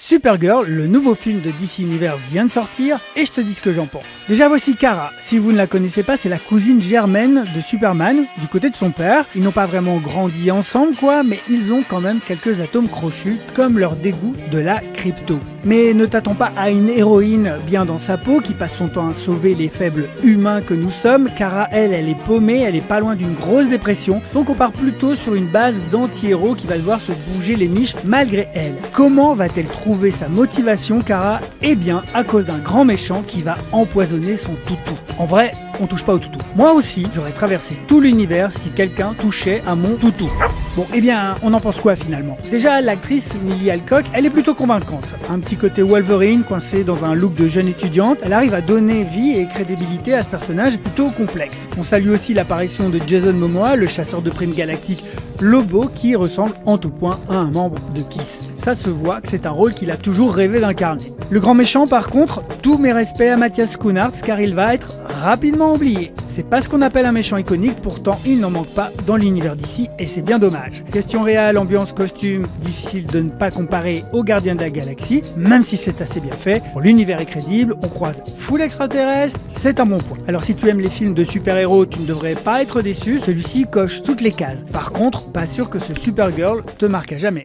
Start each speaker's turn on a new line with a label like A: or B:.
A: Supergirl, le nouveau film de DC Universe vient de sortir et je te dis ce que j'en pense. Déjà voici Kara, si vous ne la connaissez pas, c'est la cousine germaine de Superman, du côté de son père. Ils n'ont pas vraiment grandi ensemble quoi, mais ils ont quand même quelques atomes crochus, comme leur dégoût de la crypto. Mais ne t'attends pas à une héroïne bien dans sa peau qui passe son temps à sauver les faibles humains que nous sommes. Kara, elle est paumée, elle est pas loin d'une grosse dépression, donc on part plutôt sur une base d'anti-héros qui va devoir se bouger les miches malgré elle. Comment va-t-elle trouver sa motivation, Kara? Eh bien, à cause d'un grand méchant qui va empoisonner son toutou. En vrai, on touche pas au toutou. Moi aussi, j'aurais traversé tout l'univers si quelqu'un touchait à mon toutou. Bon, eh bien, on en pense quoi finalement? Déjà, l'actrice Millie Alcock, elle est plutôt convaincante. Un petit côté Wolverine coincé dans un look de jeune étudiante, elle arrive à donner vie et crédibilité à ce personnage plutôt complexe. On salue aussi l'apparition de Jason Momoa, le chasseur de primes galactique Lobo, qui ressemble en tout point à un membre de Kiss. Ça se voit que c'est un rôle qu'il a toujours rêvé d'incarner. Le grand méchant par contre, tous mes respects à Matthias Schoenaerts car il va être rapidement oublié. C'est pas ce qu'on appelle un méchant iconique, pourtant il n'en manque pas dans l'univers d'ici et c'est bien dommage. Question réelle, ambiance, costume, difficile de ne pas comparer aux Gardiens de la Galaxie, même si c'est assez bien fait. Pour l'univers est crédible, on croise full extraterrestre, c'est un bon point. Alors si tu aimes les films de super-héros, tu ne devrais pas être déçu, celui-ci coche toutes les cases. Par contre, pas sûr que ce Supergirl te marque à jamais.